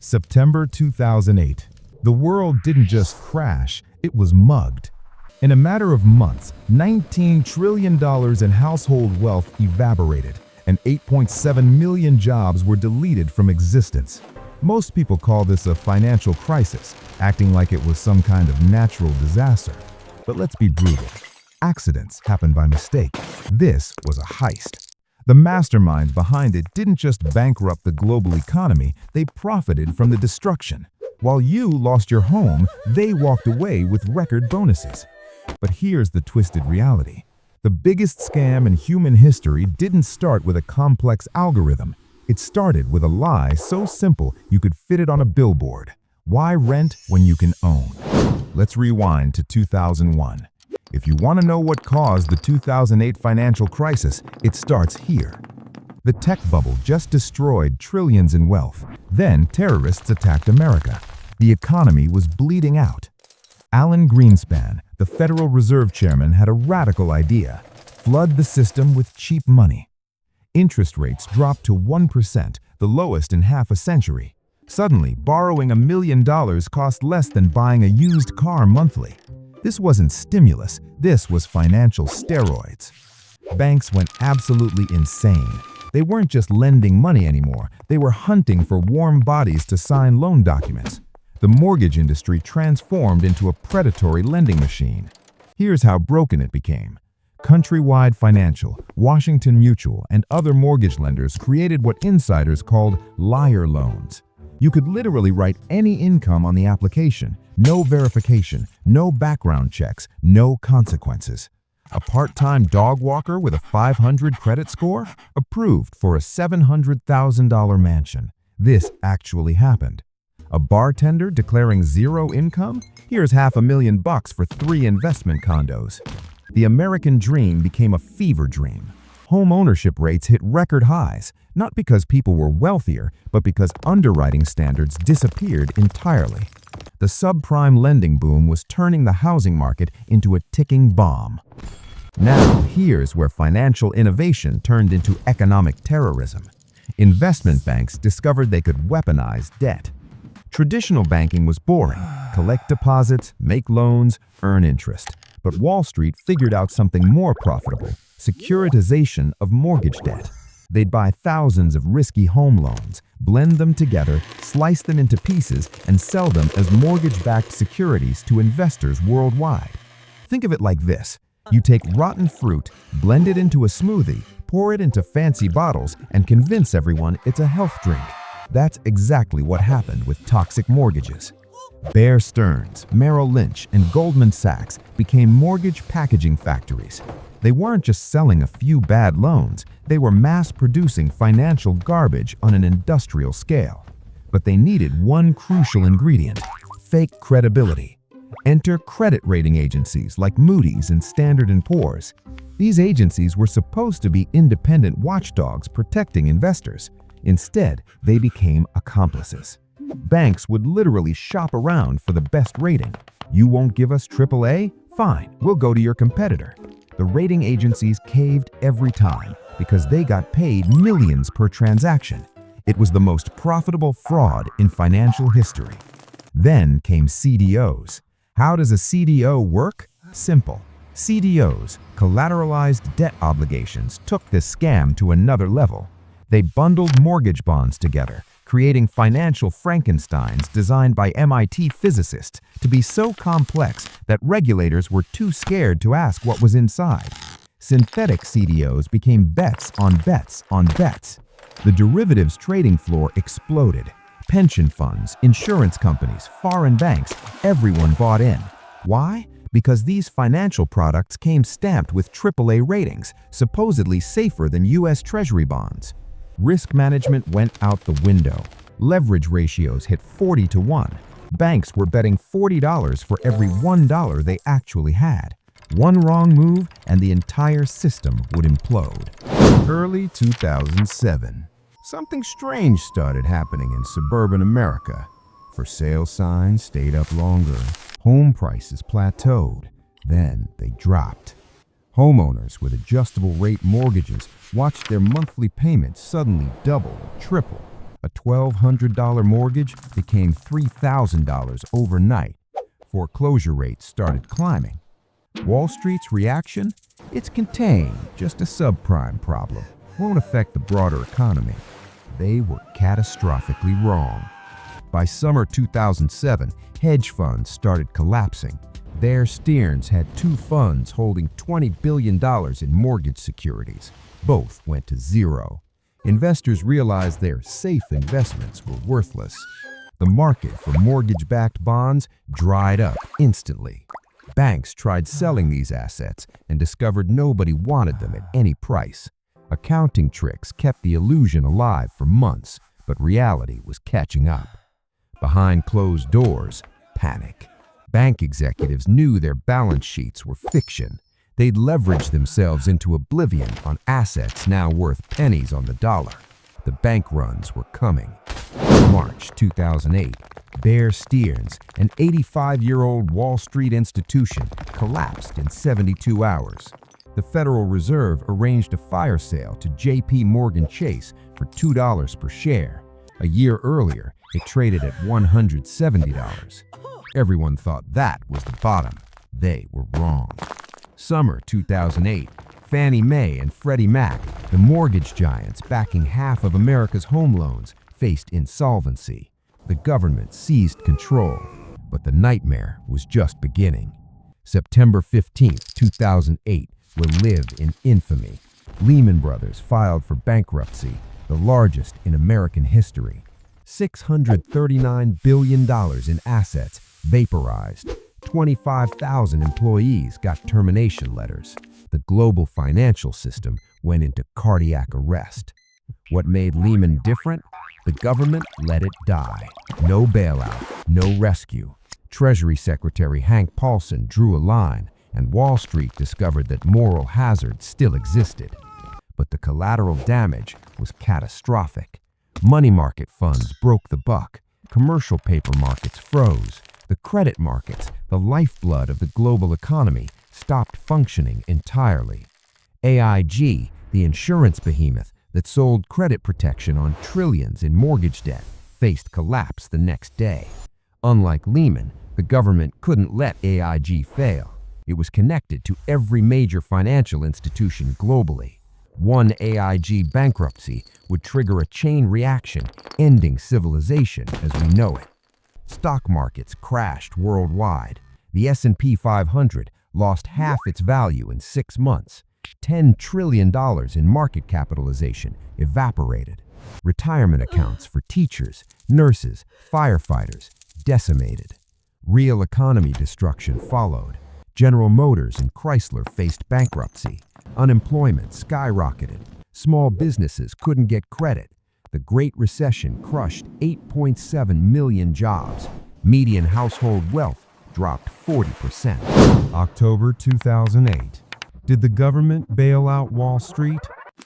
September 2008. The world didn't just crash, it was mugged. In a matter of months, $19 trillion in household wealth evaporated, and 8.7 million jobs were deleted from existence. Most people call this a financial crisis, acting like it was some kind of natural disaster. But let's be brutal. Accidents happen by mistake. This was a heist. The masterminds behind it didn't just bankrupt the global economy, they profited from the destruction. While you lost your home, they walked away with record bonuses. But here's the twisted reality. The biggest scam in human history didn't start with a complex algorithm. It started with a lie so simple you could fit it on a billboard. Why rent when you can own? Let's rewind to 2001. If you want to know what caused the 2008 financial crisis, it starts here. The tech bubble just destroyed trillions in wealth. Then terrorists attacked America. The economy was bleeding out. Alan Greenspan, the Federal Reserve Chairman, had a radical idea: flood the system with cheap money. Interest rates dropped to 1%, the lowest in half a century. Suddenly, borrowing $1 million cost less than buying a used car monthly. This wasn't stimulus, this was financial steroids. Banks went absolutely insane. They weren't just lending money anymore, they were hunting for warm bodies to sign loan documents. The mortgage industry transformed into a predatory lending machine. Here's how broken it became. Countrywide Financial, Washington Mutual, and other mortgage lenders created what insiders called liar loans. You could literally write any income on the application, no verification, no background checks, no consequences. A part-time dog walker with a 500 credit score? Approved for a $700,000 mansion. This actually happened. A bartender declaring zero income? Here's $500,000 for 3 investment condos. The American dream became a fever dream. Home ownership rates hit record highs, not because people were wealthier, but because underwriting standards disappeared entirely. The subprime lending boom was turning the housing market into a ticking bomb. Now, here's where financial innovation turned into economic terrorism. Investment banks discovered they could weaponize debt. Traditional banking was boring: collect deposits, make loans, earn interest. But Wall Street figured out something more profitable: securitization of mortgage debt. They'd buy thousands of risky home loans, blend them together, slice them into pieces, and sell them as mortgage-backed securities to investors worldwide. Think of it like this. You take rotten fruit, blend it into a smoothie, pour it into fancy bottles, and convince everyone it's a health drink. That's exactly what happened with toxic mortgages. Bear Stearns, Merrill Lynch, and Goldman Sachs became mortgage packaging factories. They weren't just selling a few bad loans, they were mass-producing financial garbage on an industrial scale. But they needed one crucial ingredient: fake credibility. Enter credit rating agencies like Moody's and Standard & Poor's. These agencies were supposed to be independent watchdogs protecting investors. Instead, they became accomplices. Banks would literally shop around for the best rating. You won't give us AAA? Fine, we'll go to your competitor. The rating agencies caved every time because they got paid millions per transaction. It was the most profitable fraud in financial history. Then came CDOs. How does a CDO work? Simple. CDOs, collateralized debt obligations, took this scam to another level. They bundled mortgage bonds together, creating financial Frankensteins designed by MIT physicists to be so complex that regulators were too scared to ask what was inside. Synthetic CDOs became bets on bets on bets. The derivatives trading floor exploded. Pension funds, insurance companies, foreign banks, everyone bought in. Why? Because these financial products came stamped with AAA ratings, supposedly safer than US Treasury bonds. Risk management went out the window. Leverage ratios hit 40 to 1. Banks were betting $40 for every $1 they actually had. One wrong move and the entire system would implode. Early 2007. Something strange started happening in suburban America. For sale signs stayed up longer. Home prices plateaued. Then they dropped. Homeowners with adjustable rate mortgages watched their monthly payments suddenly double or triple. A $1,200 mortgage became $3,000 overnight. Foreclosure rates started climbing. Wall Street's reaction? It's contained, just a subprime problem. Won't affect the broader economy. They were catastrophically wrong. By summer 2007, hedge funds started collapsing. There, Stearns had two funds holding $20 billion in mortgage securities. Both went to zero. Investors realized their safe investments were worthless. The market for mortgage-backed bonds dried up instantly. Banks tried selling these assets and discovered nobody wanted them at any price. Accounting tricks kept the illusion alive for months, but reality was catching up. Behind closed doors, panic. Bank executives knew their balance sheets were fiction. They'd leveraged themselves into oblivion on assets now worth pennies on the dollar. The bank runs were coming. March 2008, Bear Stearns, an 85-year-old Wall Street institution, collapsed in 72 hours. The Federal Reserve arranged a fire sale to J.P. Morgan Chase for $2 per share. A year earlier, it traded at $170. Everyone thought that was the bottom. They were wrong. Summer 2008, Fannie Mae and Freddie Mac, the mortgage giants backing half of America's home loans, faced insolvency. The government seized control, but the nightmare was just beginning. September 15, 2008, will live in infamy. Lehman Brothers filed for bankruptcy, the largest in American history. $639 billion in assets vaporized. 25,000 employees got termination letters. The global financial system went into cardiac arrest. What made Lehman different? The government let it die. No bailout, no rescue. Treasury Secretary Hank Paulson drew a line, and Wall Street discovered that moral hazard still existed. But the collateral damage was catastrophic. Money market funds broke the buck. Commercial paper markets froze. The credit markets, the lifeblood of the global economy, stopped functioning entirely. AIG, the insurance behemoth that sold credit protection on trillions in mortgage debt, faced collapse the next day. Unlike Lehman, the government couldn't let AIG fail. It was connected to every major financial institution globally. One AIG bankruptcy would trigger a chain reaction, ending civilization as we know it. Stock markets crashed worldwide. The S&P 500 lost half its value in 6 months. $10 trillion in market capitalization evaporated. Retirement accounts for teachers, nurses, firefighters decimated. Real economy destruction followed. General Motors and Chrysler faced bankruptcy. Unemployment skyrocketed. Small businesses couldn't get credit. The Great Recession crushed 8.7 million jobs. Median household wealth dropped 40%. October 2008. Did the government bail out Wall Street?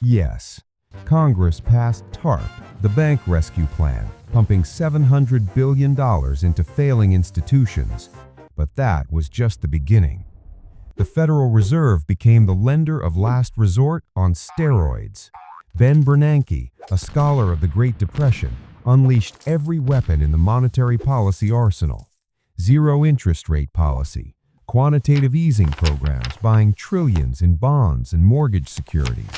Yes. Congress passed TARP, the bank rescue plan, pumping $700 billion into failing institutions. But that was just the beginning. The Federal Reserve became the lender of last resort on steroids. Ben Bernanke, a scholar of the Great Depression, unleashed every weapon in the monetary policy arsenal. Zero interest rate policy, quantitative easing programs buying trillions in bonds and mortgage securities,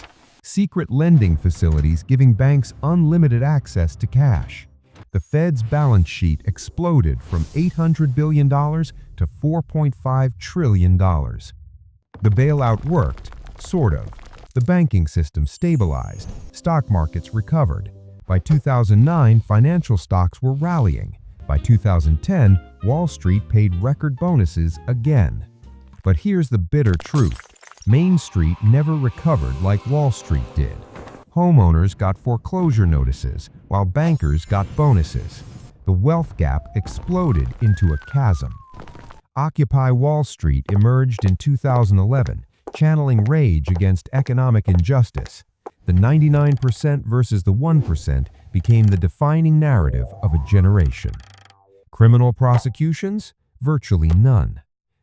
secret lending facilities giving banks unlimited access to cash. The Fed's balance sheet exploded from $800 billion to $4.5 trillion. The bailout worked, sort of. The banking system stabilized, stock markets recovered. By 2009, financial stocks were rallying. By 2010, Wall Street paid record bonuses again. But here's the bitter truth. Main Street never recovered like Wall Street did. Homeowners got foreclosure notices, while bankers got bonuses. The wealth gap exploded into a chasm. Occupy Wall Street emerged in 2011, channeling rage against economic injustice. The 99% versus the 1% became the defining narrative of a generation. Criminal prosecutions? Virtually none.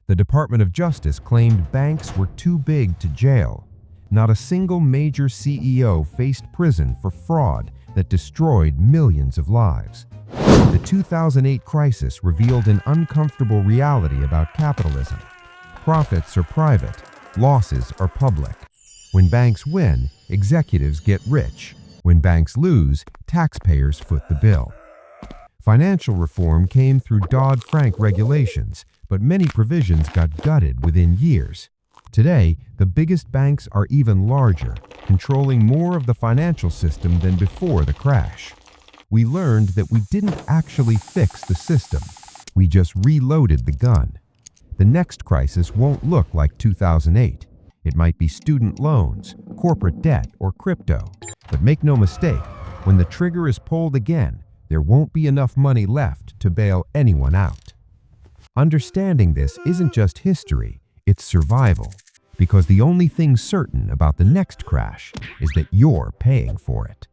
The Department of Justice claimed banks were too big to jail. Not a single major CEO faced prison for fraud that destroyed millions of lives. The 2008 crisis revealed an uncomfortable reality about capitalism. Profits are private, losses are public. When banks win, executives get rich. When banks lose, taxpayers foot the bill. Financial reform came through Dodd-Frank regulations, but many provisions got gutted within years. Today, the biggest banks are even larger, controlling more of the financial system than before the crash. We learned that we didn't actually fix the system. We just reloaded the gun. The next crisis won't look like 2008. It might be student loans, corporate debt, or crypto. But make no mistake, when the trigger is pulled again, there won't be enough money left to bail anyone out. Understanding this isn't just history, it's survival. Because the only thing certain about the next crash is that you're paying for it.